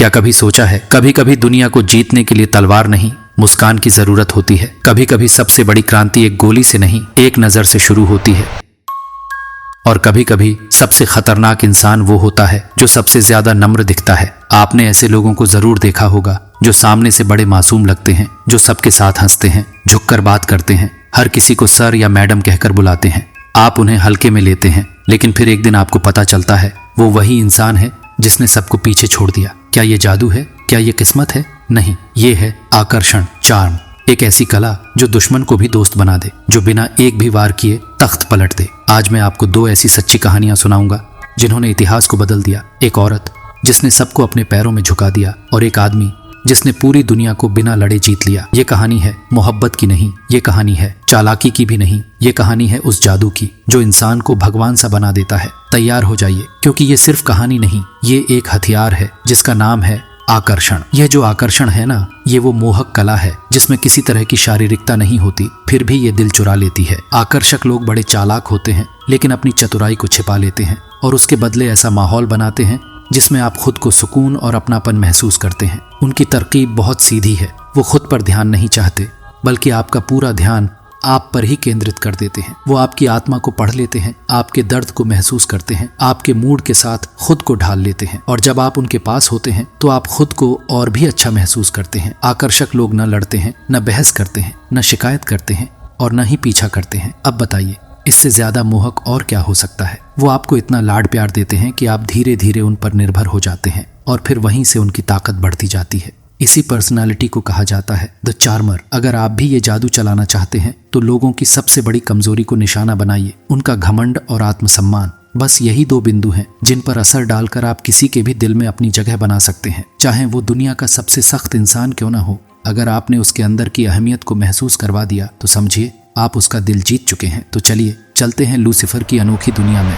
क्या कभी सोचा है, कभी कभी दुनिया को जीतने के लिए तलवार नहीं, मुस्कान की जरूरत होती है। कभी कभी सबसे बड़ी क्रांति एक गोली से नहीं, एक नजर से शुरू होती है। और कभी कभी सबसे खतरनाक इंसान वो होता है जो सबसे ज्यादा नम्र दिखता है। आपने ऐसे लोगों को जरूर देखा होगा जो सामने से बड़े मासूम लगते हैं, जो सबके साथ हंसते हैं, झुककर बात करते हैं, हर किसी को सर या मैडम कहकर बुलाते हैं। आप उन्हें हल्के में लेते हैं, लेकिन फिर एक दिन आपको पता चलता है वो वही इंसान है जिसने सबको पीछे छोड़ दिया। क्या ये जादू है? क्या ये किस्मत है? नहीं, ये है आकर्षण, चार्म। एक ऐसी कला जो दुश्मन को भी दोस्त बना दे, जो बिना एक भी वार किए तख्त पलट दे। आज मैं आपको दो ऐसी सच्ची कहानियां सुनाऊंगा जिन्होंने इतिहास को बदल दिया। एक औरत जिसने सबको अपने पैरों में झुका दिया, और एक आदमी जिसने पूरी दुनिया को बिना लड़े जीत लिया। ये कहानी है मोहब्बत की नहीं, ये कहानी है चालाकी की भी नहीं, ये कहानी है उस जादू की जो इंसान को भगवान सा बना देता है। तैयार हो जाइए, क्योंकि ये सिर्फ कहानी नहीं, ये एक हथियार है जिसका नाम है आकर्षण। यह जो आकर्षण है ना, ये वो मोहक कला है जिसमें किसी तरह की शारीरिकता नहीं होती, फिर भी ये दिल चुरा लेती है। आकर्षक लोग बड़े चालाक होते हैं, लेकिन अपनी चतुराई को छिपा लेते हैं और उसके बदले ऐसा माहौल बनाते हैं जिसमें आप खुद को सुकून और अपनापन महसूस करते हैं। उनकी तरकीब बहुत सीधी है। वो खुद पर ध्यान नहीं चाहते, बल्कि आपका पूरा ध्यान आप पर ही केंद्रित कर देते हैं। वो आपकी आत्मा को पढ़ लेते हैं, आपके दर्द को महसूस करते हैं, आपके मूड के साथ खुद को ढाल लेते हैं, और जब आप उनके पास होते हैं तो आप खुद को और भी अच्छा महसूस करते हैं। आकर्षक लोग न लड़ते हैं, न बहस करते हैं, न शिकायत करते हैं, और न ही पीछा करते हैं। अब बताइए, इससे ज्यादा मोहक और क्या हो सकता है? वो आपको इतना लाड प्यार देते हैं कि आप धीरे धीरे उन पर निर्भर हो जाते हैं, और फिर वहीं से उनकी ताकत बढ़ती जाती है। इसी पर्सनालिटी को कहा जाता है द चार्मर। अगर आप भी ये जादू चलाना चाहते हैं तो लोगों की सबसे बड़ी कमजोरी को निशाना बनाइए, उनका घमंड और आत्मसम्मान। बस यही दो बिंदु हैं जिन पर असर डालकर आप किसी के भी दिल में अपनी जगह बना सकते हैं, चाहे वो दुनिया का सबसे सख्त इंसान क्यों ना हो। अगर आपने उसके अंदर की अहमियत को महसूस करवा दिया तो समझिए आप उसका दिल जीत चुके हैं। तो चलिए चलते हैं लूसीफर की अनोखी दुनिया में।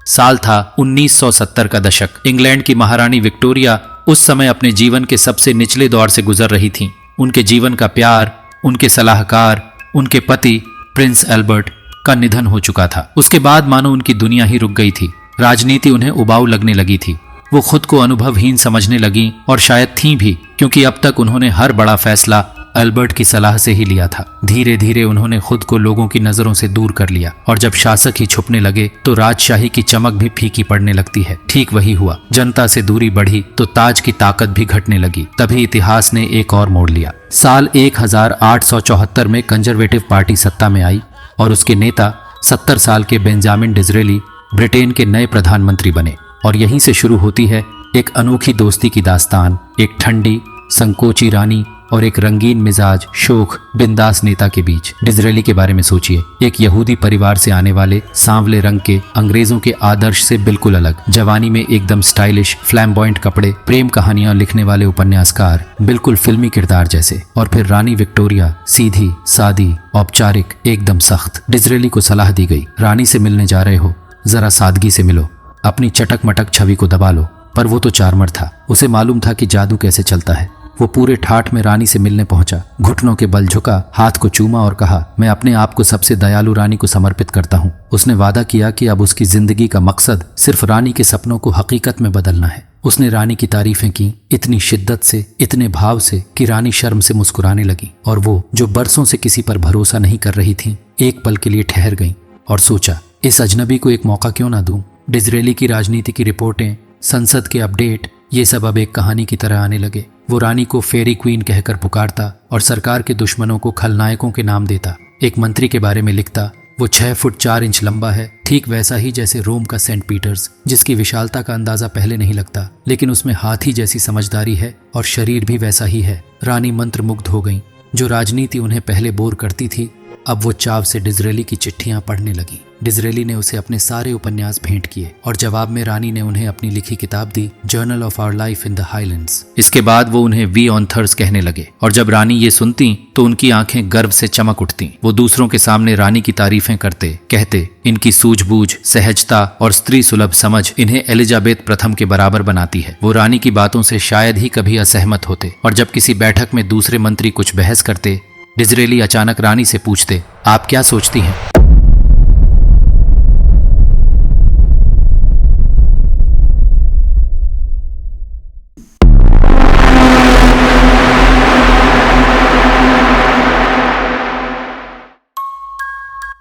साल था 1970 का दशक। इंग्लैंड की महारानी विक्टोरिया उस समय अपने जीवन के सबसे निचले दौर से गुजर रही थीं। उनके जीवन का प्यार, उनके सलाहकार, उनके पति प्रिंस एल्बर्ट का निधन हो चुका था। उसके बाद मानो उनकी दुनिया ही रुक गई थी। राजनीति उन्हें उबाऊ लगने लगी थी। वो खुद को अनुभवहीन समझने लगी, और शायद थीं भी, क्योंकि अब तक उन्होंने हर बड़ा फैसला एल्बर्ट की सलाह से ही लिया था। धीरे धीरे उन्होंने खुद को लोगों की नजरों से दूर कर लिया, और जब शासक ही छुपने लगे तो राजशाही की चमक भी फीकी पड़ने लगती है। ठीक वही हुआ। जनता से दूरी बढ़ी तो ताज की ताकत भी घटने लगी। तभी इतिहास ने एक और मोड़ लिया। साल 1874 में कंजर्वेटिव पार्टी सत्ता में आई, और उसके नेता 70 साल के बेंजामिन डिज़रेली ब्रिटेन के नए प्रधानमंत्री बने। और यहीं से शुरू होती है एक अनोखी दोस्ती की दास्तान। एक ठंडी संकोची रानी और एक रंगीन मिजाज शोख बिंदास नेता के बीच। डिज़रेली के बारे में सोचिए, एक यहूदी परिवार से आने वाले, सांवले रंग के, अंग्रेजों के आदर्श से बिल्कुल अलग, जवानी में एकदम स्टाइलिश, फ्लैम्बॉयंट कपड़े, प्रेम कहानियां लिखने वाले उपन्यासकार, बिल्कुल फिल्मी किरदार जैसे। और फिर रानी विक्टोरिया, सीधी सादी, औपचारिक, एकदम सख्त। डिज़रेली को सलाह दी गई, रानी से मिलने जा रहे हो, जरा सादगी से मिलो, अपनी चटक मटक छवि को दबा लो। पर वो तो चार्मर था, उसे मालूम था कि जादू कैसे चलता है। वो पूरे ठाठ में रानी से मिलने पहुंचा, घुटनों के बल झुका, हाथ को चूमा और कहा, मैं अपने आप को सबसे दयालु रानी को समर्पित करता हूं। उसने वादा किया कि अब उसकी जिंदगी का मकसद सिर्फ रानी के सपनों को हकीकत में बदलना है। उसने रानी की तारीफें की, इतनी शिद्दत से, इतने भाव से कि रानी शर्म से मुस्कुराने लगी। और वो जो बरसों से किसी पर भरोसा नहीं कर रही थी, एक पल के लिए ठहर गई और सोचा, इस अजनबी को एक मौका क्यों ना दूं। डिज़रेली की राजनीति की रिपोर्टें, संसद के अपडेट, ये सब अब एक कहानी की तरह आने लगे। वो रानी को फेरी क्वीन कहकर पुकारता और सरकार के दुश्मनों को खलनायकों के नाम देता। एक मंत्री के बारे में लिखता, वो 6 फुट 4 इंच लंबा है, ठीक वैसा ही जैसे रोम का सेंट पीटर्स, जिसकी विशालता का अंदाजा पहले नहीं लगता, लेकिन उसमें हाथी जैसी समझदारी है, और शरीर भी वैसा ही है। रानी मंत्रमुग्ध हो गई। जो राजनीति उन्हें पहले बोर करती थी, अब वो चाव से डिज़रेली की चिट्ठियां पढ़ने लगी। डिज़रेली ने उसे अपने सारे उपन्यास भेंट किए और जवाब में रानी ने उन्हें अपनी लिखी किताब दी, journal of our life in the Highlands. इसके बाद वो उन्हें वी ऑन्थर्स कहने लगे और जब रानी ये सुनती तो उनकी आंखें गर्व से चमक उठती। वो दूसरों के सामने रानी की तारीफें करते, कहते इनकी सूझबूझ, सहजता और स्त्री सुलभ समझ इन्हें एलिजाबेथ प्रथम के बराबर बनाती है। वो रानी की बातों से शायद ही कभी असहमत होते और जब किसी बैठक में दूसरे मंत्री कुछ बहस करते, डिज़रेली अचानक रानी से पूछते, आप क्या सोचती हैं?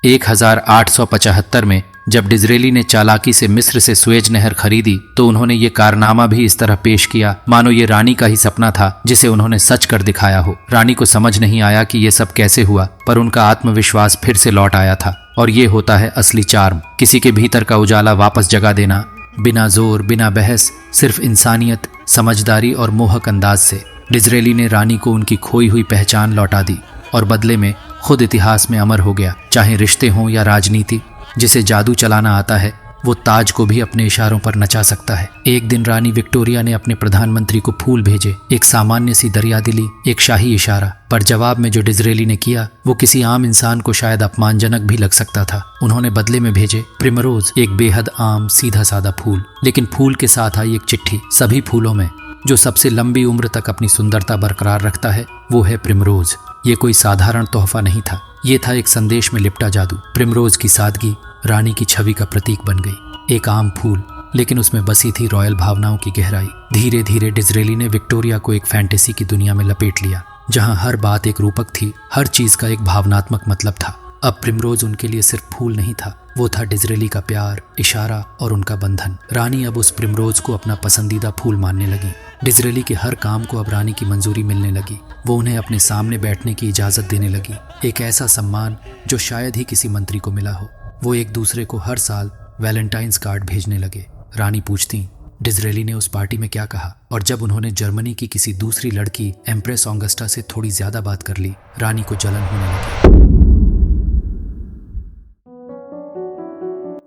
1875 में जब डिज़रेली ने चालाकी से मिस्र से सुएज नहर खरीदी तो उन्होंने ये कारनामा भी इस तरह पेश किया मानो ये रानी का ही सपना था जिसे उन्होंने सच कर दिखाया हो। रानी को समझ नहीं आया कि ये सब कैसे हुआ, पर उनका आत्मविश्वास फिर से लौट आया था। और ये होता है असली चार्म, किसी के भीतर का उजाला वापस जगा देना, बिना जोर, बिना बहस, सिर्फ इंसानियत, समझदारी और मोहक अंदाज से। डिज़रेली ने रानी को उनकी खोई हुई पहचान लौटा दी और बदले में खुद इतिहास में अमर हो गया। चाहे रिश्ते हों या राजनीति, जिसे जादू चलाना आता है वो ताज को भी अपने इशारों पर नचा सकता है। एक दिन रानी विक्टोरिया ने अपने प्रधानमंत्री को फूल भेजे, एक सामान्य सी दरियादिली, एक शाही इशारा, पर जवाब में जो डिज़रेली ने किया वो किसी आम इंसान को शायद अपमानजनक भी लग सकता था। उन्होंने बदले में भेजे प्रिमरोज, एक बेहद आम सीधा साधा फूल, लेकिन फूल के साथ आई एक चिट्ठी। सभी फूलों में जो सबसे लंबी उम्र तक अपनी सुंदरता बरकरार रखता है वो है प्रिमरोज। ये कोई साधारण तोहफा नहीं था, ये था एक संदेश में लिपटा जादू। प्रिमरोज की सादगी रानी की छवि का प्रतीक बन गई। एक आम फूल, लेकिन उसमें बसी थी रॉयल भावनाओं की गहराई। धीरे धीरे डिज़रेली ने विक्टोरिया को एक फैंटेसी की दुनिया में लपेट लिया, जहां हर बात एक रूपक थी, हर चीज का एक भावनात्मक मतलब था। अब प्रिमरोज उनके लिए सिर्फ फूल नहीं था, वो था डिज़रेली का प्यार, इशारा और उनका बंधन। रानी अब उस प्रिमरोज को अपना पसंदीदा फूल मानने लगी। डिज़रेली के हर काम को अब रानी की मंजूरी मिलने लगी। वो उन्हें अपने सामने बैठने की इजाज़त देने लगी, एक ऐसा सम्मान जो शायद ही किसी मंत्री को मिला हो। वो एक दूसरे को हर साल वैलेंटाइंस कार्ड भेजने लगे। रानी पूछती, डिज़रेली ने उस पार्टी में क्या कहा? और जब उन्होंने जर्मनी की किसी दूसरी लड़की एम्प्रेस ऑगस्टा से थोड़ी ज्यादा बात कर ली, रानी को जलन होने लगी।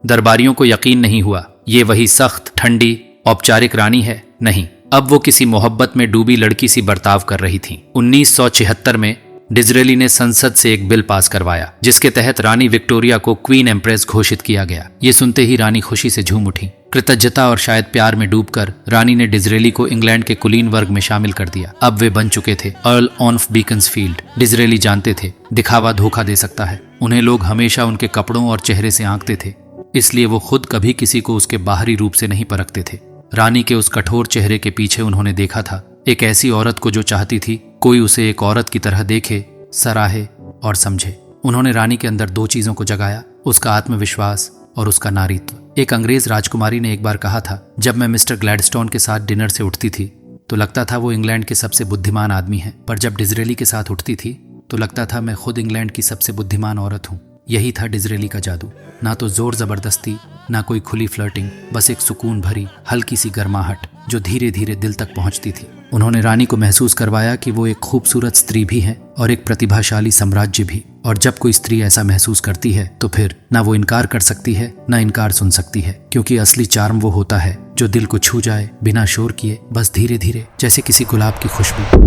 दरबारियों को यकीन नहीं हुआ ये वही सख्त, ठंडी, औपचारिक रानी है। नहीं, अब वो किसी मोहब्बत में डूबी लड़की सी बर्ताव कर रही थी। 1976 में डिज़रेली ने संसद से एक बिल पास करवाया जिसके तहत रानी विक्टोरिया को क्वीन एम्प्रेस घोषित किया गया। ये सुनते ही रानी खुशी से झूम उठी। कृतज्ञता और शायद प्यार में डूबकर रानी ने डिज़रेली को इंग्लैंड के कुलीन वर्ग में शामिल कर दिया। अब वे बन चुके थे अर्ल ऑफ बीकन्सफील्ड। डिज़रेली जानते थे दिखावा धोखा दे सकता है। उन्हें लोग हमेशा उनके कपड़ों और चेहरे से आंकते थे, इसलिए वो खुद कभी किसी को उसके बाहरी रूप से नहीं परखते थे। रानी के उस कठोर चेहरे के पीछे उन्होंने देखा था एक ऐसी औरत को जो चाहती थी कोई उसे एक औरत की तरह देखे, सराहे और समझे। उन्होंने रानी के अंदर दो चीजों को जगाया, उसका आत्मविश्वास और उसका नारीत्व। एक अंग्रेज राजकुमारी ने एक बार कहा था, जब मैं मिस्टर ग्लैडस्टोन के साथ डिनर से उठती थी तो लगता था वो इंग्लैंड के सबसे बुद्धिमान आदमी है, पर जब डिज़रेली के साथ उठती थी तो लगता था मैं खुद इंग्लैंड की सबसे बुद्धिमान औरत हूँ। यही था डिज़रेली का जादू, ना तो जोर जबरदस्ती, ना कोई खुली फ्लर्टिंग, बस एक सुकून भरी हल्की सी गर्माहट जो धीरे धीरे दिल तक पहुंचती थी। उन्होंने रानी को महसूस करवाया कि वो एक खूबसूरत स्त्री भी है और एक प्रतिभाशाली साम्राज्य भी। और जब कोई स्त्री ऐसा महसूस करती है तो फिर ना वो इनकार कर सकती है ना इनकार सुन सकती है, क्योंकि असली चार्म वो होता है जो दिल को छू जाए बिना शोर किए, बस धीरे धीरे, जैसे किसी गुलाब की खुशबू।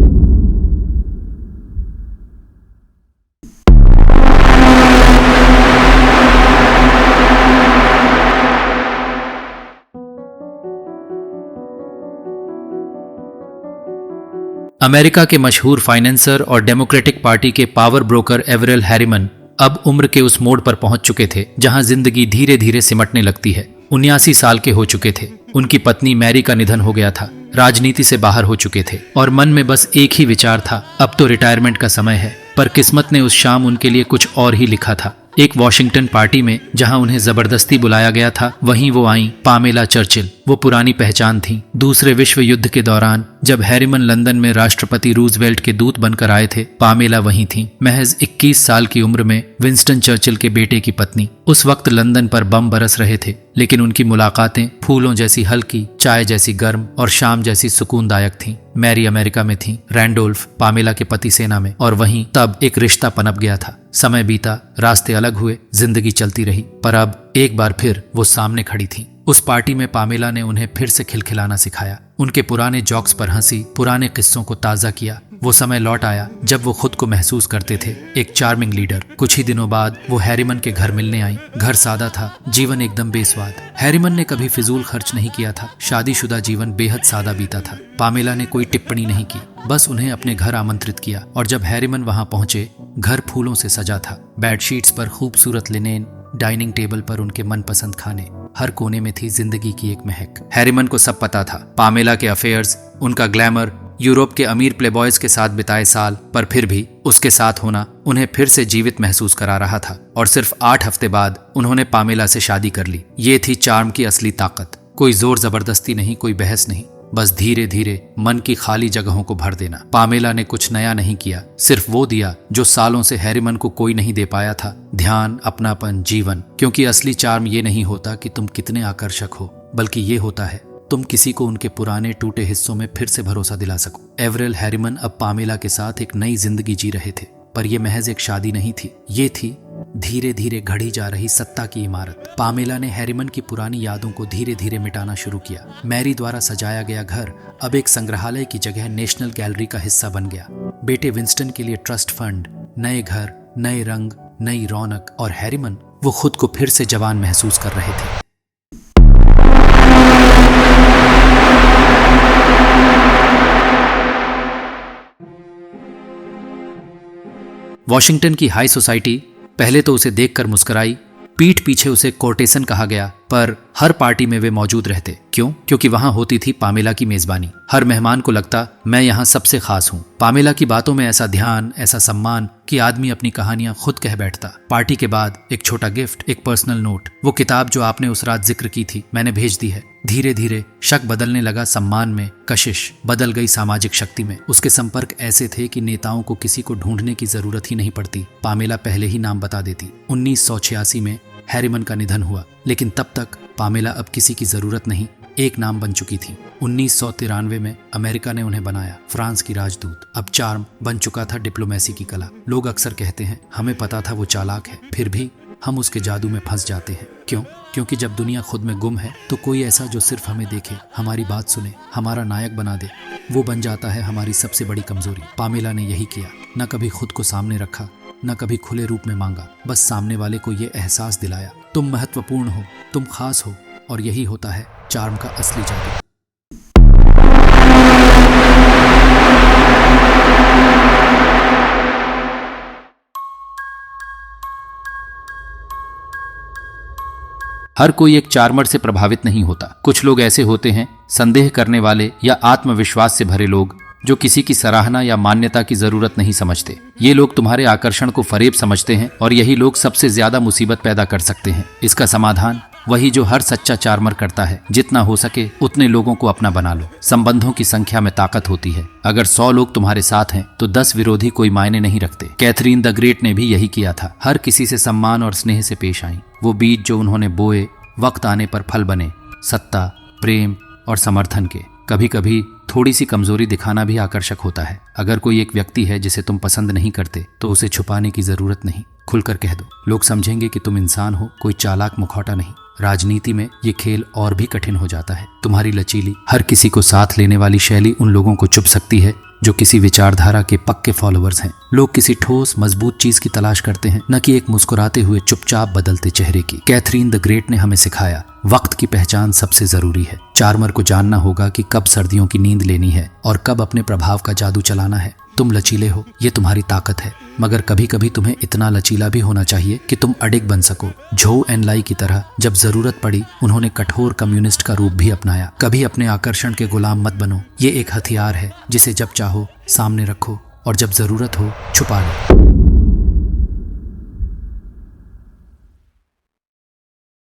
अमेरिका के मशहूर फाइनेंसर और डेमोक्रेटिक पार्टी के पावर ब्रोकर एवरेल हैरिमन अब उम्र के उस मोड़ पर पहुंच चुके थे जहां जिंदगी धीरे धीरे सिमटने लगती है। 79 साल के हो चुके थे। उनकी पत्नी मैरी का निधन हो गया था, राजनीति से बाहर हो चुके थे और मन में बस एक ही विचार था, अब तो रिटायरमेंट का समय है। पर किस्मत ने उस शाम उनके लिए कुछ और ही लिखा था। एक वॉशिंगटन पार्टी में जहां उन्हें जबरदस्ती बुलाया गया था, वहीं वो आईं पामेला चर्चिल। वो पुरानी पहचान थी। दूसरे विश्व युद्ध के दौरान जब हैरिमन लंदन में राष्ट्रपति रूजवेल्ट के दूत बनकर आए थे, पामेला वहीं थी, महज 21 साल की उम्र में विंस्टन चर्चिल के बेटे की पत्नी। उस वक्त लंदन पर बम बरस रहे थे, लेकिन उनकी मुलाकातें फूलों जैसी हल्की, चाय जैसी गर्म और शाम जैसी सुकूनदायक थीं। मैरी अमेरिका में थी, रैंडोल्फ पामेला के पति सेना में, और वहीं तब एक रिश्ता पनप गया था। समय बीता, रास्ते अलग हुए, जिंदगी चलती रही, पर अब एक बार फिर वो सामने खड़ी थी। उस पार्टी में पामेला ने उन्हें फिर से खिलखिलाना सिखाया, उनके पुराने जोक्स पर हंसी, पुराने किस्सों को ताज़ा किया। वो समय लौट आया जब वो खुद को महसूस करते थे एक चार्मिंग लीडर। कुछ ही दिनों बाद वो हैरिमन के घर मिलने आई। घर सादा था, जीवन एकदम बेस्वाद। हैरिमन ने कभी फिजूल खर्च नहीं किया था, शादीशुदा जीवन बेहद सादा बीता था। पामेला ने कोई टिप्पणी नहीं की, बस उन्हें अपने घर आमंत्रित किया। और जब हैरिमन वहां पहुंचे, घर फूलों से सजा था। बेडशीट्स पर खूबसूरत लिनेन, डाइनिंग टेबल पर उनके मनपसंद खाने, हर कोने में थी जिंदगी की एक महक। हैरिमन को सब पता था, पामेला के अफेयर्स, उनका ग्लैमर, यूरोप के अमीर प्लेबॉयज के साथ बिताए साल, पर फिर भी उसके साथ होना उन्हें फिर से जीवित महसूस करा रहा था। और सिर्फ 8 हफ्ते बाद उन्होंने पामेला से शादी कर ली। ये थी चार्म की असली ताकत। कोई जोर जबरदस्ती नहीं, कोई बहस नहीं, बस धीरे धीरे मन की खाली जगहों को भर देना। पामेला ने कुछ नया नहीं किया, सिर्फ वो दिया जो सालों से हैरिमन को कोई नहीं दे पाया था, ध्यान, अपनापन, जीवन। क्योंकि असली चार्म ये नहीं होता कि तुम कितने आकर्षक हो, बल्कि ये होता है तुम किसी को उनके पुराने टूटे हिस्सों में फिर से भरोसा दिला सको। एवरेल हैरिमन अब पामेला के साथ एक नई जिंदगी जी रहे थे, पर यह महज एक शादी नहीं थी, ये थी धीरे धीरे घड़ी जा रही सत्ता की इमारत। पामेला ने हैरिमन की पुरानी यादों को धीरे धीरे मिटाना शुरू किया। मैरी द्वारा सजाया गया घर अब एक संग्रहालय की जगह नेशनल गैलरी का हिस्सा बन गया। बेटे विंस्टन के लिए ट्रस्ट फंड, नए घर, नए रंग, नई रौनक, और हैरिमन वो खुद को फिर से जवान महसूस कर रहे थे। वॉशिंगटन की हाई सोसाइटी पहले तो उसे देखकर मुस्कुराई, पीठ पीछे उसे कोर्टेसन कहा गया, पर हर पार्टी में वे मौजूद रहते। क्यों? क्योंकि वहां होती थी पामेला की मेजबानी। हर मेहमान को लगता मैं यहाँ सबसे खास हूँ। पामेला की बातों में ऐसा ध्यान, ऐसा सम्मान कि आदमी अपनी कहानियां खुद कह बैठता। पार्टी के बाद एक छोटा गिफ्ट, एक पर्सनल नोट, वो किताब जो आपने उस रात जिक्र की थी, मैंने भेज दी है। धीरे धीरे शक बदलने लगा सम्मान में, कशिश बदल गई सामाजिक शक्ति में। उसके संपर्क ऐसे थे कि नेताओं को किसी को ढूंढने की जरूरत ही नहीं पड़ती, पामेला पहले ही नाम बता देती। 1986 में हैरिमन का निधन हुआ, लेकिन तब तक पामेला अब किसी की जरूरत नहीं, एक नाम बन चुकी थी। 1993 में अमेरिका ने उन्हें बनाया फ्रांस की राजदूत। अब चार्म बन चुका था डिप्लोमेसी की कला। लोग अक्सर कहते हैं हमें पता था वो चालाक है, फिर भी हम उसके जादू में फंस जाते हैं। क्यों? क्योंकि जब दुनिया खुद में गुम है तो कोई ऐसा जो सिर्फ हमें देखे, हमारी बात सुने, हमारा नायक बना दे, वो बन जाता है हमारी सबसे बड़ी कमजोरी। पामेला ने यही किया, न कभी खुद को सामने रखा, न कभी खुले रूप में मांगा, बस सामने वाले को ये एहसास दिलाया तुम महत्वपूर्ण हो, तुम खास हो। और यही होता है चार्म का असली जादू। हर कोई एक चार्मर से प्रभावित नहीं होता। कुछ लोग ऐसे होते हैं, संदेह करने वाले या आत्मविश्वास से भरे लोग, जो किसी की सराहना या मान्यता की जरूरत नहीं समझते। ये लोग तुम्हारे आकर्षण को फरेब समझते हैं, और यही लोग सबसे ज्यादा मुसीबत पैदा कर सकते हैं। इसका समाधान वही जो हर सच्चा चार्मर करता है, जितना हो सके उतने लोगों को अपना बना लो। संबंधों की संख्या में ताकत होती है। अगर 100 लोग तुम्हारे साथ हैं तो 10 विरोधी कोई मायने नहीं रखते। कैथरीन द ग्रेट ने भी यही किया था। हर किसी से सम्मान और स्नेह से पेश आई। वो बीज जो उन्होंने बोए वक्त आने पर फल बने, सत्ता, प्रेम और समर्थन के। कभी कभी थोड़ी सी कमजोरी दिखाना भी आकर्षक होता है। अगर कोई एक व्यक्ति है जिसे तुम पसंद नहीं करते तो उसे छुपाने की जरूरत नहीं, खुलकर कह दो। लोग समझेंगे कि तुम इंसान हो, कोई चालाक मुखौटा नहीं। राजनीति में ये खेल और भी कठिन हो जाता है। तुम्हारी लचीली, हर किसी को साथ लेने वाली शैली उन लोगों को चुभ सकती है जो किसी विचारधारा के पक्के फॉलोअर्स हैं। लोग किसी ठोस मजबूत चीज की तलाश करते हैं, न कि एक मुस्कुराते हुए चुपचाप बदलते चेहरे की। कैथरीन द ग्रेट ने हमें सिखाया, वक्त की पहचान सबसे जरूरी है। चार्मर को जानना होगा कि कब सर्दियों की नींद लेनी है और कब अपने प्रभाव का जादू चलाना है। तुम लचीले हो, ये तुम्हारी ताकत है, मगर कभी कभी तुम्हें इतना लचीला भी होना चाहिए कि तुम अडिग बन सको। झो एन लाई की तरह जब जरूरत पड़ी उन्होंने कठोर कम्युनिस्ट का रूप भी अपनाया। कभी अपने आकर्षण के गुलाम मत बनो। ये एक हथियार है जिसे जब चाहो सामने रखो और जब जरूरत हो छुपा लो।